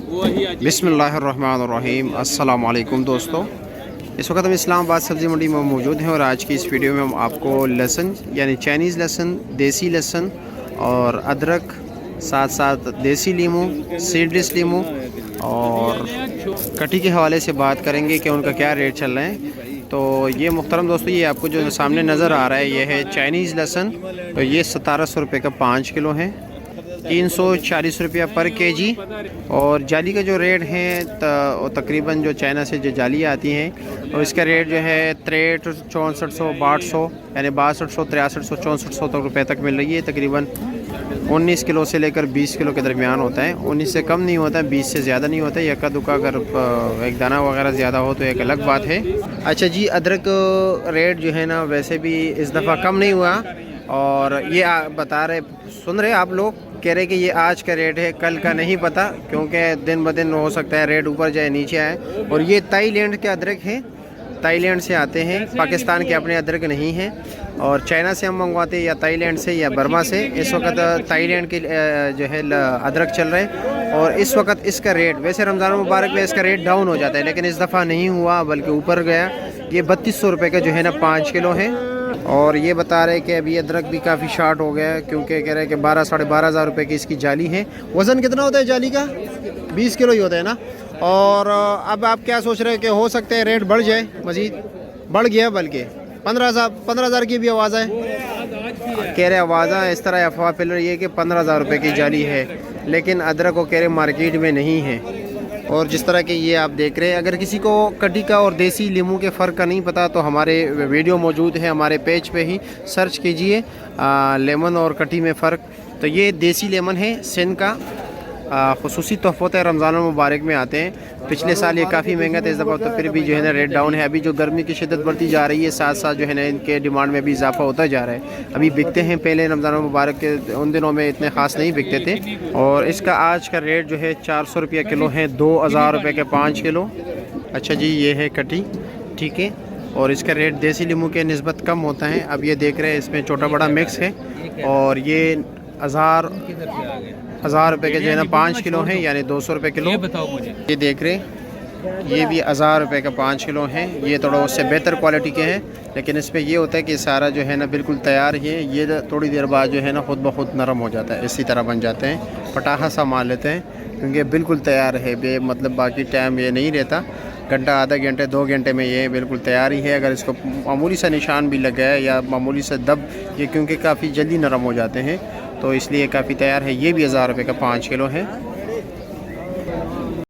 बिस्मिल्लाहिर्रहमानिर्रहीम। अस्सलाम वालेकुम दोस्तों, इस वक्त हम इस्लामाबाद सब्ज़ी मंडी में मौजूद हैं और आज की इस वीडियो में हम आपको लहसुन यानी चाइनीज़ लहसुन, देसी लहसुन और अदरक, साथ साथ देसी लीमू, सीडलेस लीमू और कटी के हवाले से बात करेंगे कि उनका क्या रेट चल रहे हैं। तो ये मुहतरम दोस्तों, ये आपको जो सामने नज़र आ रहा है ये है चाइनीज़ लहसुन। तो ये 1700 रुपये का 5 किलो है, 340 रुपया पर केजी। और जाली का जो रेट है तकरीबन जो चाइना से जो जाली आती हैं और इसका रेट जो है 63, 6400, 6200 यानी 6200, 6300, 6400 तक रुपये तक मिल रही है। तकरीबन 19 किलो से लेकर 20 किलो के दरमियान होता है। 19 से कम नहीं होता, 20 से ज़्यादा नहीं होता। यक्का दुक्का अगर एक दाना वगैरह ज़्यादा हो तो एक अलग बात है। अच्छा जी, अदरक रेट जो है ना वैसे भी इस दफ़ा कम नहीं हुआ। और ये बता रहे, सुन रहे आप लोग, कह रहे कि ये आज का रेट है, कल का नहीं पता, क्योंकि दिन ब दिन हो सकता है रेट ऊपर जाए नीचे आए। और ये थाईलैंड के अदरक हैं, थाईलैंड से आते हैं, पाकिस्तान के अपने अदरक नहीं हैं। और चाइना से हम मंगवाते हैं या थाईलैंड से या बर्मा से। इस वक्त थाईलैंड के जो है अदरक चल रहे हैं और इस वक्त इसका रेट, वैसे रमज़ान मुबारक में इसका रेट डाउन हो जाता है, लेकिन इस दफ़ा नहीं हुआ बल्कि ऊपर गया। ये 3200 रुपये का जो है ना 5 किलो है। और ये बता रहे कि अभी अदरक भी काफ़ी शार्ट हो गया है, क्योंकि कह रहे हैं कि 12 साढ़े 12,000 रुपये की इसकी जाली है। वज़न कितना होता है जाली का? 20 किलो ही होता है ना। और अब आप क्या सोच रहे हैं कि हो सकता है रेट बढ़ जाए, मज़ीद बढ़ गया, बल्कि 15,000 की भी आवाज़ है, कह रहे आवाज़ इस तरह अफवाह फैल रही है कि 15,000 रुपये की जाली है, लेकिन अदरक को कह रहे मार्केट में नहीं है। और जिस तरह के ये आप देख रहे हैं, अगर किसी को कटी का और देसी लीमू के फ़र्क का नहीं पता तो हमारे वीडियो मौजूद है, हमारे पेज पे ही सर्च कीजिए लेमन और कटी में फ़र्क। तो ये देसी लेमन है, सिंध का खुसूसी तोहफ़त है, रमज़ान मुबारक में आते हैं। पिछले साल ये काफ़ी महंगा था, इस दफ़ा तो फिर भी जो है ना रेट डाउन है। अभी जो गर्मी की शिद्दत बढ़ती जा रही है, साथ साथ जो है ना इनके डिमांड में भी इजाफा होता जा रहा है। अभी बिकते हैं, पहले रमज़ान मुबारक के उन दिनों में इतने ख़ास नहीं बिकते थे। और इसका आज का रेट जो है 400 रुपये किलो है, 2000 रुपये के 5 किलो। अच्छा जी, ये है कटी, ठीक है। और इसका रेट देसी लीमू के निस्बत कम होता है। अब ये देख रहे हैं इसमें छोटा बड़ा मिक्स है। और ये 1000 रुपये के जो है ना 5 किलो है, यानी 200 रुपये किलो। ये देख रहे हैं, ये भी 1000 रुपये का 5 किलो है। ये थोड़ा उससे बेहतर क्वालिटी के हैं, लेकिन इसमें ये होता है कि सारा जो है ना बिल्कुल तैयार ही है। ये थोड़ी देर बाद जो है ना खुद ब खुद नरम हो जाता है, इसी तरह बन जाते हैं, पटाखा सा मार लेते हैं, क्योंकि बिल्कुल तैयार है। मतलब बाकी टाइम ये नहीं रहता, घंटा, आधा घंटे, 2 घंटे में ये बिल्कुल तैयार ही है। अगर इसको मामूली सा निशान भी लग गया या मामूली सा दब, ये क्योंकि काफ़ी जल्दी नरम हो जाते हैं, तो इसलिए काफ़ी तैयार है। ये भी 1000 रुपये का 5 किलो है।